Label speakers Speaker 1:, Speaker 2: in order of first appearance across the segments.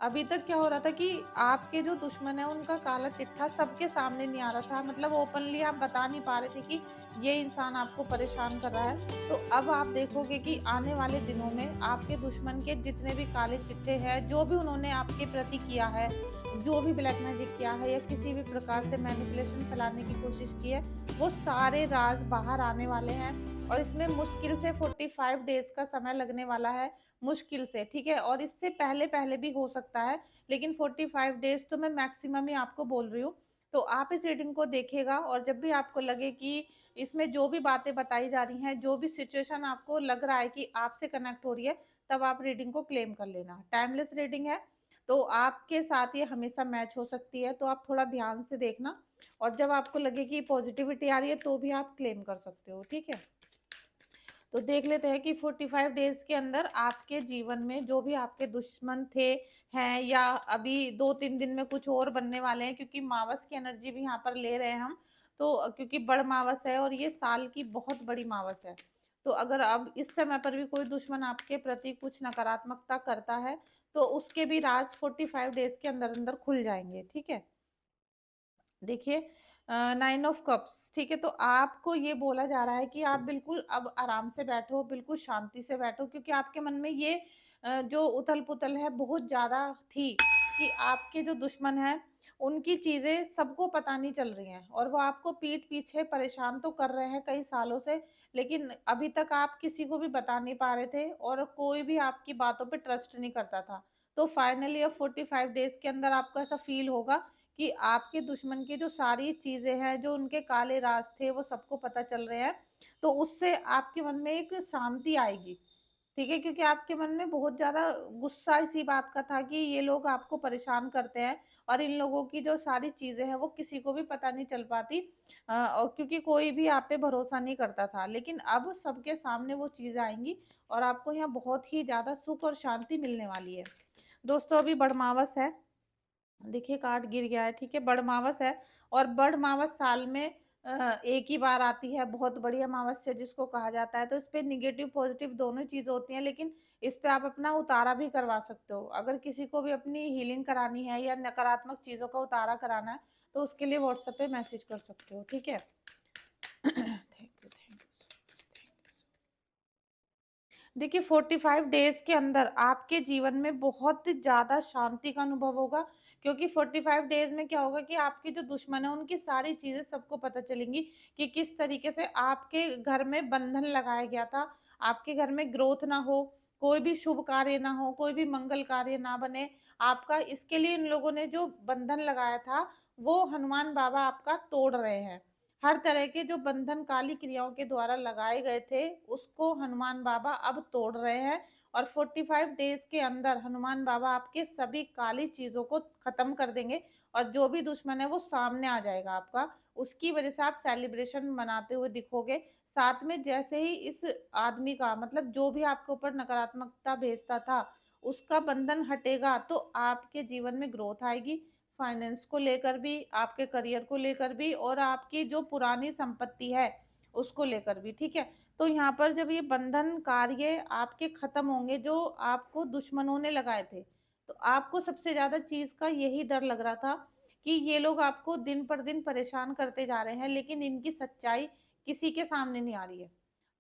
Speaker 1: अभी तक क्या हो रहा था कि आपके जो दुश्मन है उनका काला चिट्ठा सबके सामने नहीं आ रहा था, मतलब ओपनली आप बता नहीं पा रहे थे कि ये इंसान आपको परेशान कर रहा है। तो अब आप देखोगे कि आने वाले दिनों में आपके दुश्मन के जितने भी काले चिट्ठे हैं, जो भी उन्होंने आपके प्रति किया है, जो भी ब्लैक मैजिक किया है या किसी भी प्रकार से मैनिपुलेशन फैलाने की कोशिश की है, वो सारे राज बाहर आने वाले हैं। और इसमें मुश्किल से 45 डेज का समय लगने वाला है, मुश्किल से, ठीक है? और इससे पहले-पहले भी हो सकता है, लेकिन 45 डेज़ तो मैं मैक्सिमम ही आपको बोल रही हूँ। तो आप इस रीडिंग को देखिएगा और जब भी आपको लगे कि इसमें जो भी बातें बताई जा रही हैं, जो भी सिचुएशन आपको लग रहा है कि आपसे कनेक्ट हो रही है, तब आप रीडिंग को क्लेम कर लेना। टाइमलेस रीडिंग है, तो आपके साथ ये हमेशा मैच हो सकती है, तो आप थोड़ा ध्यान से देखना और जब आपको लगे कि पॉजिटिविटी आ रही है, तो भी आप क्लेम कर सकते हो, ठीक है? तो देख लेते हैं कि 45 डेज के अंदर आपके जीवन में जो भी आपके दुश्मन थे, हैं या अभी 2-3 दिन में कुछ और बनने वाले हैं, क्योंकि मावस की एनर्जी भी यहाँ पर ले रहे हैं हम। तो क्योंकि बड़ मावस है और ये साल की बहुत बड़ी मावस है। तो अगर अब इस समय पर भी कोई दुश्मन आपके प्रति कुछ नकारात्मकता करता है, तो उसके भी राज 45 डेज के अंदर-अंदर खुल जाएँगे, ठीक है? देखिए 9 ऑफ कप्स, ठीक है? तो आपको ये बोला जा रहा है कि आप बिल्कुल अब आराम से बैठो, बिल्कुल शांति से बैठो, क्योंकि आपके मन में ये जो उथल-पुथल है बहुत ज़्यादा थी कि आपके जो दुश्मन हैं, उनकी चीज़ें सबको पता नहीं चल रही हैं और वो आपको पीठ पीछे परेशान तो कर रहे हैं कई सालों से, लेकिन अभी तक आप किसी को भी बता नहीं पा रहे थे और कोई भी आपकी बातों पे ट्रस्ट नहीं करता था। तो फाइनली अब 45 डेज़ के अंदर आपको ऐसा फ़ील होगा कि आपके दुश्मन की जो सारी चीज़ें हैं, जो उनके काले राज़ थे, वो सबको पता चल रहे हैं। तो उससे आपके मन में एक शांति आएगी, ठीक है? क्योंकि आपके मन में बहुत ज़्यादा गुस्सा इसी बात का था कि ये लोग आपको परेशान करते हैं और इन लोगों की जो सारी चीज़ें हैं, वो किसी को भी पता नहीं चल पाती और क्योंकि कोई भी आप पे भरोसा नहीं करता था। लेकिन अब सबके सामने वो चीज़ें आएँगी और आपको यहाँ बहुत ही ज़्यादा सुख और शांति मिलने वाली है। दोस्तों, अभी बड़मावस है। देखिए कार्ड गिर गया है, ठीक है? बड़मावस है और बड़मावस साल में एक ही बार आती है, बहुत बड़ी अमावस्या जिसको कहा जाता है, तो इसपे नेगेटिव पॉज़िटिव दोनों चीज़ होती हैं, लेकिन इस पे आप अपना उतारा भी करवा सकते हो। अगर किसी को भी अपनी हीलिंग करानी है या नकारात्मक चीज़ों का उतारा कराना है, तो उसके लिए व्हाट्सएप पे मैसेज कर सकते हो, ठीक है? Thank you so much, thank you so देखिए 45 डेज़ के अंदर आपके जीवन में बहुत ज़्यादा शांति का अनुभव होगा, क्योंकि 45 डेज़ में क्या होगा कि आपके जो दुश्मन हैं, उनकी सारी चीज़ें सबको पता चलेंगी कि किस तरीके से आपके घर में बंधन लगाया गया था। आपके घर में ग्रोथ ना हो, कोई भी शुभ कार्य ना हो, कोई भी मंगल कार्य ना बने, आपका इसके लिए इन लोगों ने जो बंधन लगाया था, वो हनुमान बाबा आपका तोड़ रहे हैं। हर तरह के जो बंधन काली क्रियाओं के द्वारा लगाए गए थे, उसको हनुमान बाबा अब तोड़ रहे हैं और 45 डेज़ के अंदर हनुमान बाबा आपके सभी काली चीज़ों को खत्म कर देंगे और जो भी दुश्मन है वो सामने आ जाएगा आपका। उसकी वज़ह से आप सेलिब्रेशन मनाते हुए दिखोगे। साथ में जैसे ही इस आदमी का मतलब जो भी आपके ऊपर नकारात्मकता भेजता था, उसका बंधन हटेगा तो आपके जीवन में ग्रोथ आएगी। फाइनेंस को लेकर भी, आपके करियर को लेकर भी और आपकी जो पुरानी संपत्ति है, उसको लेकर भी, ठीक है? तो यहाँ पर जब ये बंधन कार्य आपके खत्म होंगे जो आपको दुश्मनों ने लगाए थे, तो आपको सबसे ज़्यादा चीज़ का यही डर लग रहा था कि ये लोग आपको दिन पर दिन परेशान करते जा रहे हैं, लेकिन इनकी सच्चाई किसी के सामने नहीं आ रही है।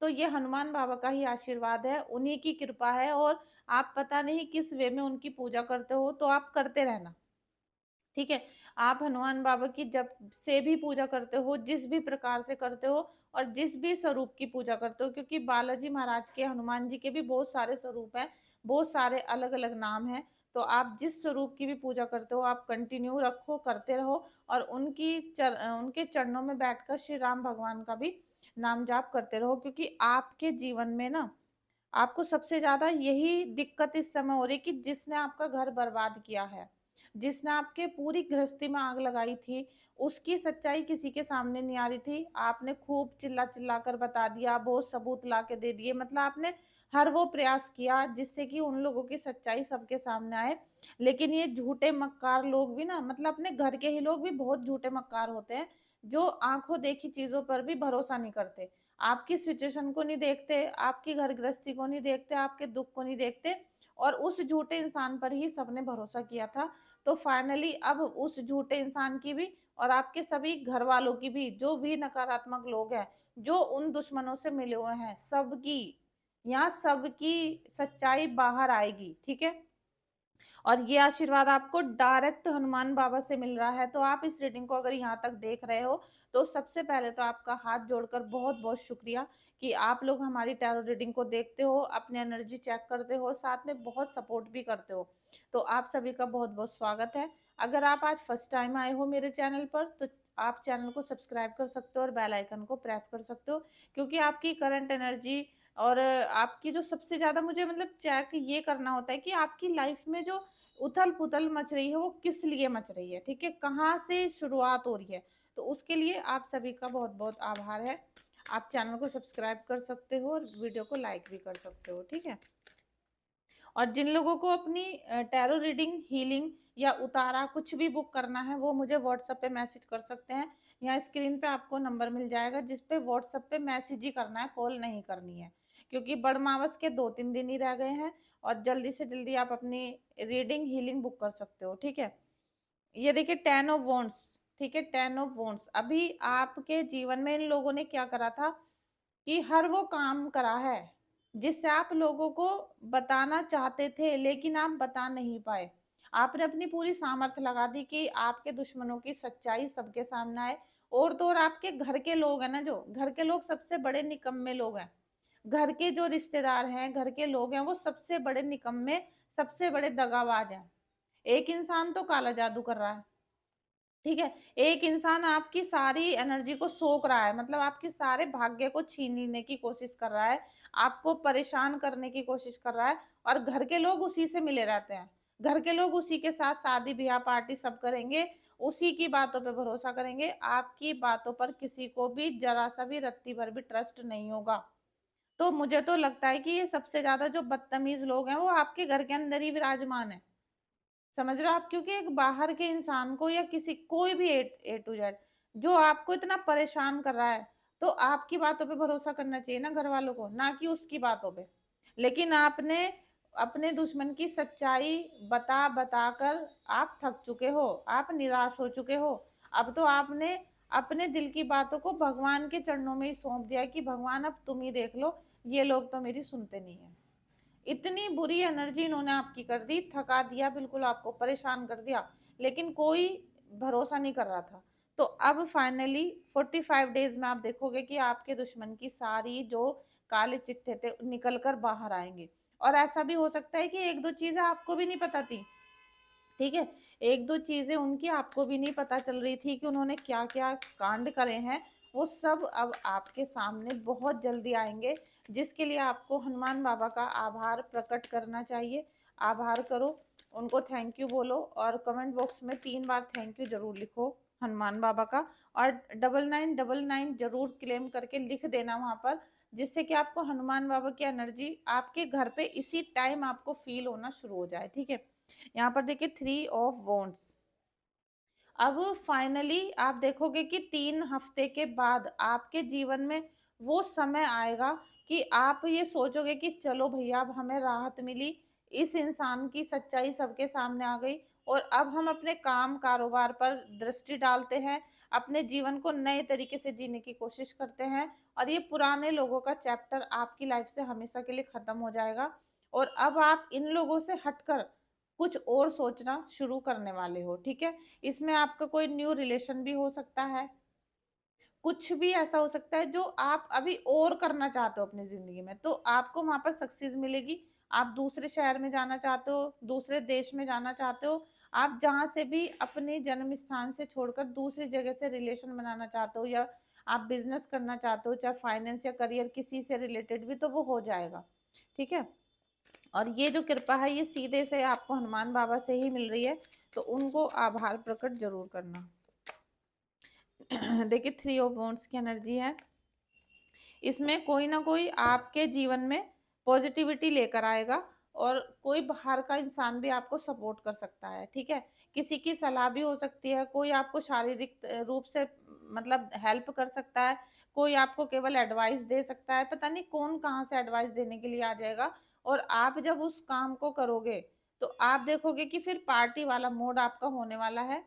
Speaker 1: तो ये हनुमान बाबा का ही आशीर्वाद है, उन्हीं की कृपा है और आप पता नहीं किस वे में उनकी पूजा करते हो, तो आप करते रहना। ठीक है? आप हनुमान बाबा की जब से भी पूजा करते हो, जिस भी प्रकार से करते हो और जिस भी स्वरूप की पूजा करते हो, क्योंकि बालाजी महाराज के, हनुमान जी के भी बहुत सारे स्वरूप हैं, बहुत सारे अलग-अलग नाम हैं। तो आप जिस स्वरूप की भी पूजा करते हो, आप कंटिन्यू रखो, करते रहो और उनके चरणों में बैठकर श्री राम भगवान का भी नाम जाप करते रहो, क्योंकि आपके जीवन में ना आपको सबसे ज़्यादा यही दिक्कत इस समय हो रही है कि जिसने आपका घर बर्बाद किया है, जिसने आपके पूरी गृहस्थी में आग लगाई थी, उसकी सच्चाई किसी के सामने नहीं आ रही थी। आपने खूब चिल्ला-चिल्ला कर बता दिया, बहुत सबूत ला के दे दिए, मतलब आपने हर वो प्रयास किया जिससे कि उन लोगों की सच्चाई सबके सामने आए। लेकिन ये झूठे मक्कार लोग भी ना, मतलब अपने घर के ही लोग भी बहुत झूठे मक्कार होते हैं, जो आँखों देखी चीज़ों पर भी भरोसा नहीं करते। आपकी सिचुएशन को नहीं देखते, आपकी घर गृहस्थी को नहीं देखते, आपके दुःख को नहीं देखते और उस झूठे इंसान पर ही सबने भरोसा किया था। तो फाइनली अब उस झूठे इंसान की भी और आपके सभी घर वालों की भी, जो भी नकारात्मक लोग हैं, जो उन दुश्मनों से मिले हुए हैं, सबकी, यहाँ सबकी सच्चाई बाहर आएगी। ठीक है, और ये आशीर्वाद आपको डायरेक्ट हनुमान बाबा से मिल रहा है। तो आप इस रीडिंग को अगर यहाँ तक देख रहे हो, तो सबसे पहले तो आपका हाथ जोड़कर बहुत बहुत शुक्रिया कि आप लोग हमारी टैरो रीडिंग को देखते हो, अपनी एनर्जी चेक करते हो, साथ में बहुत सपोर्ट भी करते हो। तो आप सभी का बहुत बहुत स्वागत है। अगर आप आज फर्स्ट टाइम आए हो मेरे चैनल पर, तो आप चैनल को सब्सक्राइब कर सकते हो और बेल आइकन को प्रेस कर सकते हो, क्योंकि आपकी करंट एनर्जी और आपकी जो सबसे ज्यादा मुझे मतलब चेक ये करना होता है कि आपकी लाइफ में जो उथल पुथल मच रही है वो किस लिए मच रही है, ठीक है, कहाँ से शुरुआत हो रही है। तो उसके लिए आप सभी का बहुत बहुत आभार है। आप चैनल को सब्सक्राइब कर सकते हो और वीडियो को लाइक भी कर सकते हो। ठीक है, और जिन लोगों को अपनी टैरो रीडिंग, हीलिंग या उतारा कुछ भी बुक करना है, वो मुझे व्हाट्सएप पे मैसेज कर सकते हैं। यहाँ स्क्रीन पे आपको नंबर मिल जाएगा, जिस पे व्हाट्सएप पे मैसेज ही करना है, कॉल नहीं करनी है, क्योंकि बड़मावस के 2-3 दिन ही रह गए हैं और जल्दी से जल्दी आप अपनी रीडिंग, हीलिंग बुक कर सकते हो। ठीक है, ये देखिए 10 ऑफ वॉन्ड्स। ठीक है, 10 ऑफ वॉन्ड्स। अभी आपके जीवन में इन लोगों ने क्या करा था कि हर वो काम करा है जिससे आप लोगों को बताना चाहते थे, लेकिन आप बता नहीं पाए। आपने अपनी पूरी सामर्थ्य लगा दी कि आपके दुश्मनों की सच्चाई सबके सामने आए। और तो और आपके घर के लोग हैं ना, जो घर के लोग सबसे बड़े निकम्मे लोग हैं। घर के जो रिश्तेदार हैं, घर के लोग हैं, वो सबसे बड़े निकम्मे, सबसे बड़े दगाबाज हैं। एक इंसान तो काला जादू कर रहा है, ठीक है, एक इंसान आपकी सारी एनर्जी को सोख रहा है, मतलब आपके सारे भाग्य को छीनने की कोशिश कर रहा है, आपको परेशान करने की कोशिश कर रहा है। और घर के लोग उसी से मिले रहते हैं, घर के लोग उसी के साथ शादी ब्याह पार्टी सब करेंगे, उसी की बातों पे भरोसा करेंगे। आपकी बातों पर किसी को भी जरा सा भी रत्ती भर भी ट्रस्ट नहीं होगा। तो मुझे तो लगता है कि ये सबसे ज्यादा जो बदतमीज लोग हैं वो आपके घर के अंदर ही विराजमान है। समझ रहे हो आप, क्योंकि एक बाहर के इंसान को या किसी कोई भी ए टू जेड जो आपको इतना परेशान कर रहा है, तो आपकी बातों पे भरोसा करना चाहिए ना घर वालों को, ना कि उसकी बातों पे। लेकिन आपने अपने दुश्मन की सच्चाई बता बता कर आप थक चुके हो, आप निराश हो चुके हो। अब तो आपने अपने दिल की बातों को भगवान के चरणों में ही सौंप दिया कि भगवान अब तुम ही देख लो, ये लोग तो मेरी सुनते नहीं है। इतनी बुरी एनर्जी इन्होंने आपकी कर दी, थका दिया, बिल्कुल आपको परेशान कर दिया, लेकिन कोई भरोसा नहीं कर रहा था। तो अब फाइनली 45 डेज में आप देखोगे कि आपके दुश्मन की सारी जो काले चिट्ठे थे निकल कर बाहर आएंगे। और ऐसा भी हो सकता है कि एक दो चीजें आपको भी नहीं पता थी, ठीक है, एक दो चीजें उनकी आपको भी नहीं पता चल रही थी कि उन्होंने क्या क्या कांड करे हैं, वो सब अब आपके सामने बहुत जल्दी आएंगे, जिसके लिए आपको हनुमान बाबा का आभार प्रकट करना चाहिए। आभार करो, उनको थैंक यू बोलो, और कमेंट बॉक्स में 3 बार थैंक यू जरूर लिखो हनुमान बाबा का। और 9999 जरूर क्लेम करके लिख देना वहां पर, जिससे कि आपको हनुमान बाबा की एनर्जी आपके घर पे इसी टाइम आपको फील होना शुरू हो जाए। ठीक है, यहाँ पर देखिए 3 ऑफ वॉन्ड्स। अब फाइनली आप देखोगे कि 3 हफ्ते के बाद आपके जीवन में वो समय आएगा कि आप ये सोचोगे कि चलो भैया अब हमें राहत मिली, इस इंसान की सच्चाई सबके सामने आ गई, और अब हम अपने काम कारोबार पर दृष्टि डालते हैं, अपने जीवन को नए तरीके से जीने की कोशिश करते हैं, और ये पुराने लोगों का चैप्टर आपकी लाइफ से हमेशा के लिए खत्म हो जाएगा। और अब आप इन लोगों से हटकर कुछ और सोचना शुरू करने वाले हो। ठीक है, इसमें आपका कोई न्यू रिलेशन भी हो सकता है, कुछ भी ऐसा हो सकता है जो आप अभी और करना चाहते हो अपनी जिंदगी में, तो आपको वहां पर सक्सेस मिलेगी। आप दूसरे शहर में जाना चाहते हो, दूसरे देश में जाना चाहते हो, आप जहां से भी अपने जन्म स्थान से छोड़कर दूसरी जगह से रिलेशन बनाना चाहते हो, या आप बिजनेस करना चाहते हो, चाहे फाइनेंस या करियर किसी से रिलेटेड भी, तो वो हो जाएगा। ठीक है, और ये जो कृपा है ये सीधे से आपको हनुमान बाबा से ही मिल रही है, तो उनको आभार प्रकट जरूर करना। देखिए 3 ऑफ वॉन्ड्स की एनर्जी है, इसमें कोई ना कोई आपके जीवन में पॉजिटिविटी लेकर आएगा, और कोई बाहर का इंसान भी आपको सपोर्ट कर सकता है। ठीक है, किसी की सलाह भी हो सकती है, कोई आपको शारीरिक रूप से मतलब हेल्प कर सकता है, कोई आपको केवल एडवाइस दे सकता है, पता नहीं कौन कहाँ से एडवाइस देने के लिए आ जाएगा। और आप जब उस काम को करोगे तो आप देखोगे कि फिर पार्टी वाला मोड आपका होने वाला है।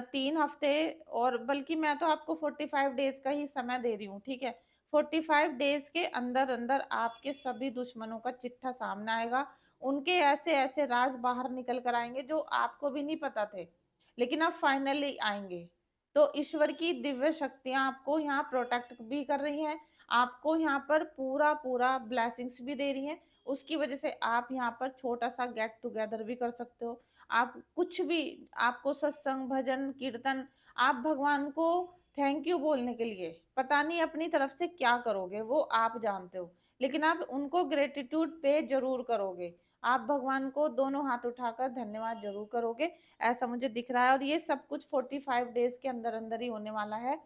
Speaker 1: 3 हफ्ते, और बल्कि मैं तो आपको 45 डेज का ही समय दे रही हूँ, ठीक है। 45 डेज के अंदर अंदर आपके सभी दुश्मनों का चिट्ठा सामने आएगा। उनके ऐसे ऐसे राज बाहर निकल कर आएंगे जो आपको भी नहीं पता थे, लेकिन अब फाइनली आएंगे। तो ईश्वर की दिव्य शक्तियां आपको यहाँ प्रोटेक्ट भी कर रही हैं, आपको यहाँ पर पूरा पूरा ब्लेसिंग्स भी दे रही हैं। उसकी वजह से आप यहाँ पर छोटा सा गेट टुगेदर भी कर सकते हो। आप कुछ भी, आपको सत्संग भजन कीर्तन, आप भगवान को थैंक यू बोलने के लिए पता नहीं अपनी तरफ से क्या करोगे, वो आप जानते हो, लेकिन आप उनको ग्रेटिट्यूड पे जरूर करोगे। आप भगवान को दोनों हाथ उठाकर धन्यवाद जरूर करोगे, ऐसा मुझे दिख रहा है। और ये सब कुछ 45 डेज के अंदर अंदर ही होने वाला है।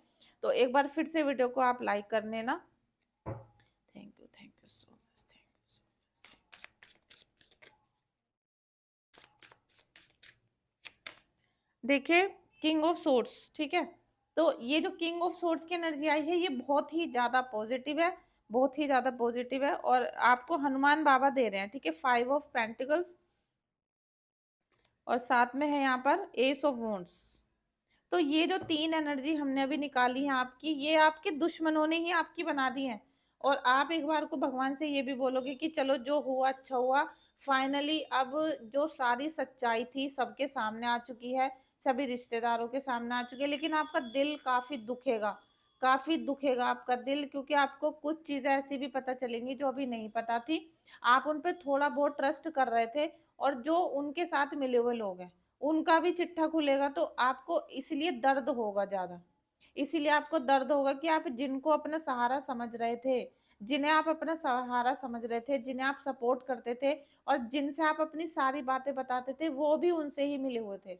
Speaker 1: तो एक बार फिर से वीडियो को आप लाइक कर लेना। Thank you so much, thank you so much. देखिए, किंग ऑफ सोर्ड्स, ठीक है। तो ये जो किंग ऑफ सोर्ड्स की एनर्जी आई है, ये बहुत ही ज्यादा पॉजिटिव है, बहुत ही ज्यादा पॉजिटिव है। और आपको हनुमान बाबा दे रहे हैं, ठीक है, 5 ऑफ पेंटिकल्स, और साथ में है यहाँ पर एस ऑफ वॉन्ड्स। तो ये जो 3 एनर्जी हमने अभी निकाली है आपकी, ये आपके दुश्मनों ने ही आपकी बना दी है। और आप एक बार को भगवान से ये भी बोलोगे कि चलो जो हुआ अच्छा हुआ, फाइनली अब जो सारी सच्चाई थी सबके सामने आ चुकी है, सभी रिश्तेदारों के सामने आ चुकी है। लेकिन आपका दिल काफी दुखेगा, काफी दुखेगा आपका दिल, क्योंकि आपको कुछ चीजें ऐसी भी पता चलेंगी जो अभी नहीं पता थी। आप उन पर थोड़ा बहुत ट्रस्ट कर रहे थे, और जो उनके साथ मिले हुए लोग हैं उनका भी चिट्ठा खुलेगा, तो आपको इसलिए दर्द होगा ज्यादा। इसीलिए आपको दर्द होगा कि आप जिनको अपना सहारा समझ रहे थे, जिन्हें आप अपना सहारा समझ रहे थे, जिन्हें आप सपोर्ट करते थे, और जिनसे आप अपनी सारी बातें बताते थे, वो भी उनसे ही मिले हुए थे।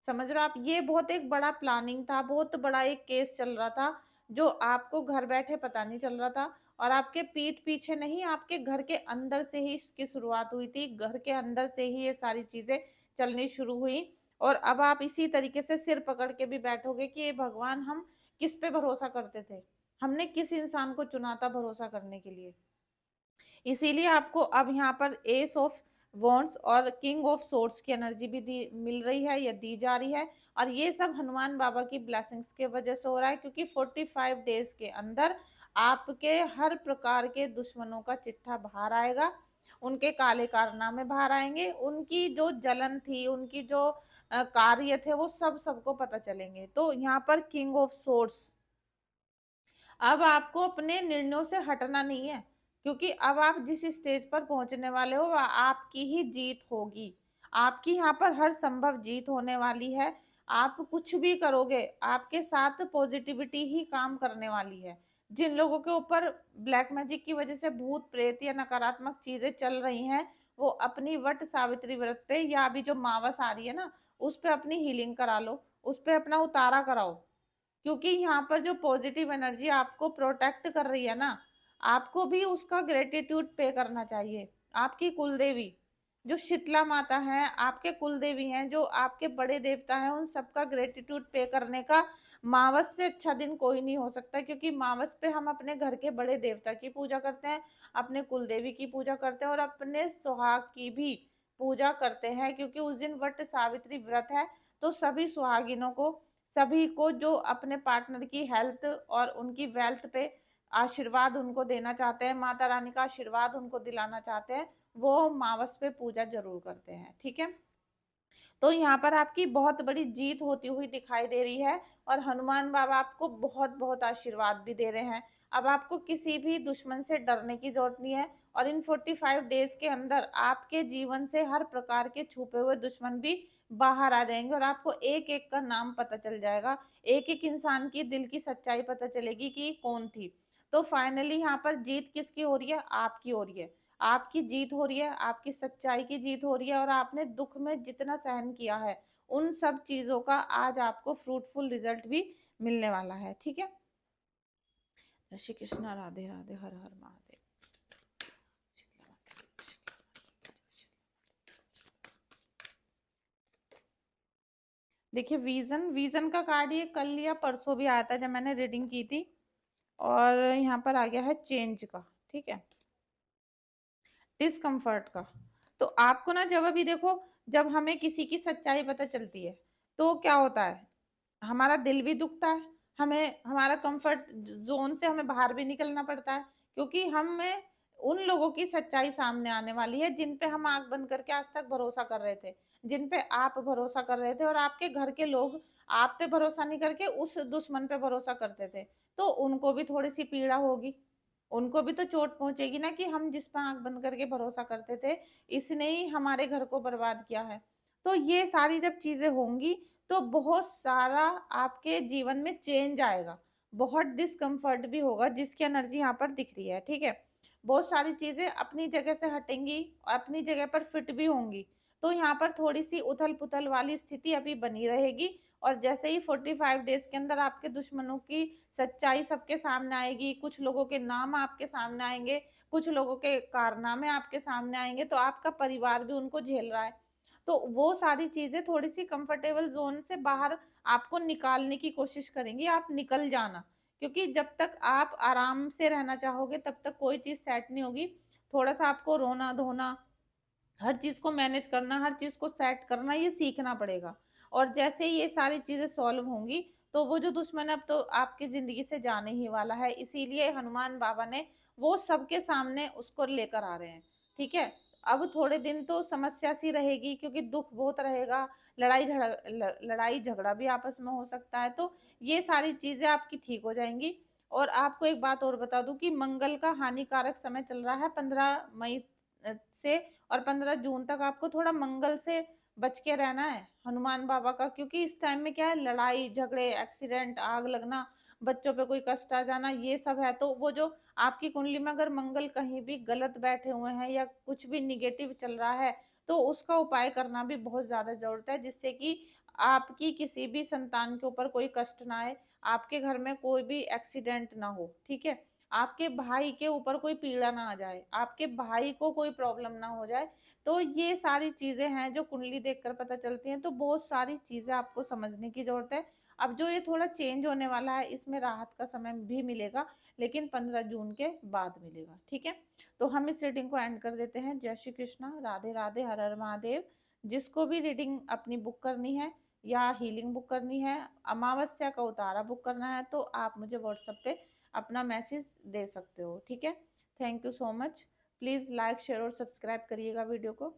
Speaker 1: समझ रहे हो आप, ये बहुत एक बड़ा प्लानिंग था, बहुत बड़ा एक केस चल रहा था, जो आपको घर बैठे पता नहीं चल रहा था। और आपके पीठ पीछे नहीं, आपके घर के अंदर से ही इसकी शुरुआत हुई थी, घर के अंदर से ही ये सारी चीजें चलनी शुरू हुई। और अब आप इसी तरीके से सिर पकड़ के भी बैठोगे कि ये भगवान, हम किस पे भरोसा करते थे, हमने किस इंसान को चुना था भरोसा करने के लिए। इसीलिए आपको अब यहाँ पर एस ऑफ वॉन्ड्स और किंग ऑफ सोर्ड्स की एनर्जी भी मिल रही है, या दी जा रही है। और ये सब हनुमान बाबा की ब्लेसिंग्स के वजह से हो रहा है, क्योंकि 45 डेज के अंदर आपके हर प्रकार के दुश्मनों का चिट्ठा बाहर आएगा, उनके काले कारनामे बाहर आएंगे, उनकी जो जलन थी, उनकी जो कार्य थे, वो सब सबको पता चलेंगे। तो यहाँ पर किंग ऑफ सोर्ड्स, अब आपको अपने निर्णयों से हटना नहीं है, क्योंकि अब आप जिस स्टेज पर पहुंचने वाले हो, वह आपकी ही जीत होगी। आपकी यहाँ पर हर संभव जीत होने वाली है। आप कुछ भी करोगे, आपके साथ पॉजिटिविटी ही काम करने वाली है। जिन लोगों के ऊपर ब्लैक मैजिक की वजह से भूत प्रेत या नकारात्मक चीजें चल रही हैं, वो अपनी वट सावित्री व्रत पे, या अभी जो मावस आ रही है ना, उस पे अपनी हीलिंग करा लो, उस पे अपना उतारा कराओ। क्योंकि यहाँ पर जो पॉजिटिव एनर्जी आपको प्रोटेक्ट कर रही है ना, आपको भी उसका ग्रेटिट्यूड पे करना चाहिए। आपकी कुलदेवी जो शीतला माता है, आपके कुलदेवी हैं, जो आपके बड़े देवता हैं, उन सबका ग्रेटिट्यूड पे करने का मावस से अच्छा दिन कोई नहीं हो सकता। क्योंकि मावस पे हम अपने घर के बड़े देवता की पूजा करते हैं, अपने कुलदेवी की पूजा करते हैं, और अपने सुहाग की भी पूजा करते हैं, क्योंकि उस दिन वट सावित्री व्रत है। तो सभी सुहागिनों को, सभी को जो अपने पार्टनर की हेल्थ और उनकी वेल्थ पे आशीर्वाद उनको देना चाहते हैं, माता रानी का आशीर्वाद उनको दिलाना चाहते हैं, वो मावस पे पूजा जरूर करते हैं, ठीक है। तो यहाँ पर आपकी बहुत बड़ी जीत होती हुई दिखाई दे रही है, और हनुमान बाबा आपको बहुत बहुत आशीर्वाद भी दे रहे हैं। अब आपको किसी भी दुश्मन से डरने की जरूरत नहीं है। और इन 45 डेज के अंदर आपके जीवन से हर प्रकार के छुपे हुए दुश्मन भी बाहर आ जाएंगे, और आपको एक एक का नाम पता चल जाएगा, एक एक इंसान की दिल की सच्चाई पता चलेगी कि कौन थी। तो फाइनली यहाँ पर जीत किसकी हो रही है? आपकी हो रही है। आपकी जीत हो रही है, आपकी सच्चाई की जीत हो रही है। और आपने दुख में जितना सहन किया है, उन सब चीजों का आज आपको फ्रूटफुल रिजल्ट भी मिलने वाला है, ठीक है। श्री कृष्णा, राधे राधे, हर हर महादेव। देखिए, विजन, विजन का कार्ड ये कल या परसों भी आया था जब मैंने रीडिंग की थी, और यहाँ पर आ गया है चेंज का, ठीक है। डिस्कम्फर्ट का। तो आपको ना जब अभी देखो, जब हमें किसी की सच्चाई पता चलती है, तो क्या होता है, हमारा दिल भी दुखता है, हमें हमारा कंफर्ट ज़ोन से हमें बाहर भी निकलना पड़ता है, क्योंकि हमें उन लोगों की सच्चाई सामने आने वाली है, जिन पे हम आँख बंद करके आज तक भरोसा कर रहे थे, जिन पे आप भरोसा कर रहे थे और आपके घर के लोग आप पे भरोसा नहीं करके उस दुश्मन पे भरोसा करते थे, तो उनको भी थोड़ी-सी पीड़ा होगी। उनको भी तो चोट पहुँचेगी ना कि हम जिस पे आँख बंद करके भरोसा करते थे, इसने ही हमारे घर को बर्बाद किया है। तो ये सारी जब चीज़ें होंगी, तो बहुत सारा आपके जीवन में चेंज आएगा, बहुत डिस्कम्फर्ट भी होगा, जिसकी एनर्जी यहाँ पर दिख रही है, ठीक है? बहुत सारी चीज़ें अपनी जगह से हटेंगी, अपनी जगह पर फिट भी होंगी। तो यहाँ पर थोड़ी-सी उथल-पुथल वाली स्थिति अभी बनी रहेगी, और जैसे ही 45 डेज़ के अंदर आपके दुश्मनों की सच्चाई सबके सामने आएगी, कुछ लोगों के नाम आपके सामने आएँगे, कुछ लोगों के कारनामे आपके सामने आएँगे, तो आपका परिवार भी उनको झेल रहा है। तो वो सारी चीज़ें थोड़ी-सी कंफर्टेबल ज़ोन से बाहर आपको निकालने की कोशिश करेंगी, आप निकल जाना। क्योंकि जब तक आप आराम से रहना चाहोगे, तब तक कोई चीज़ सेट नहीं होगी। थोड़ा-सा आपको रोना-धोना, हर चीज़ को मैनेज करना, हर चीज़ को सेट करना, ये सीखना पड़ेगा। और जैसे ही ये सारी चीज़ें सॉल्व होंगी, तो वो जो दुश्मन है अब तो आपकी ज़िंदगी से जाने ही वाला है। इसीलिए हनुमान बाबा ने वो सबके सामने उसको लेकर आ रहे हैं, ठीक है? अब थोड़े दिन तो समस्या सी रहेगी, क्योंकि दुःख बहुत रहेगा, लड़ाई झगड़ा भी आपस में हो सकता है, तो ये सारी चीज़ें आपकी ठीक हो जाएँगी। और आपको एक बात और बता दूँ कि मंगल का हानिकारक समय चल रहा है 15 मई से, और 15 जून तक आपको थोड़ा मंगल से बच के रहना है, हनुमान बाबा का, क्योंकि इस टाइम में क्या है, लड़ाई झगड़े, एक्सीडेंट, आग लगना, बच्चों पे कोई कष्ट आ जाना, ये सब है। तो वो जो आपकी कुंडली में अगर मंगल कहीं भी गलत बैठे हुए हैं या कुछ भी निगेटिव चल रहा है, तो उसका उपाय करना भी बहुत ज्यादा जरूरत है, जिससे कि आपकी किसी भी संतान के ऊपर कोई कष्ट ना आए, आपके घर में कोई भी एक्सीडेंट ना हो, ठीक है? आपके भाई के ऊपर कोई पीड़ा ना आ जाए, आपके भाई को कोई प्रॉब्लम ना हो जाए। तो ये सारी चीज़ें हैं जो कुंडली देखकर पता चलती हैं, तो बहुत सारी चीज़ें आपको समझने की ज़रूरत है। अब जो ये थोड़ा चेंज होने वाला है, इसमें राहत का समय भी मिलेगा, लेकिन 15 जून के बाद मिलेगा, ठीक है? तो हम इस रीडिंग को एंड कर देते हैं। जय श्री कृष्णा, राधे राधे, हर हर महादेव। जिसको भी रीडिंग अपनी बुक करनी है या हीलिंग बुक करनी है, अमावस्या का उतारा बुक करना है, तो आप मुझे व्हाट्सएप पे अपना मैसेज दे सकते हो, ठीक है? Thank you so much. Please like, share और सब्सक्राइब करिएगा वीडियो को।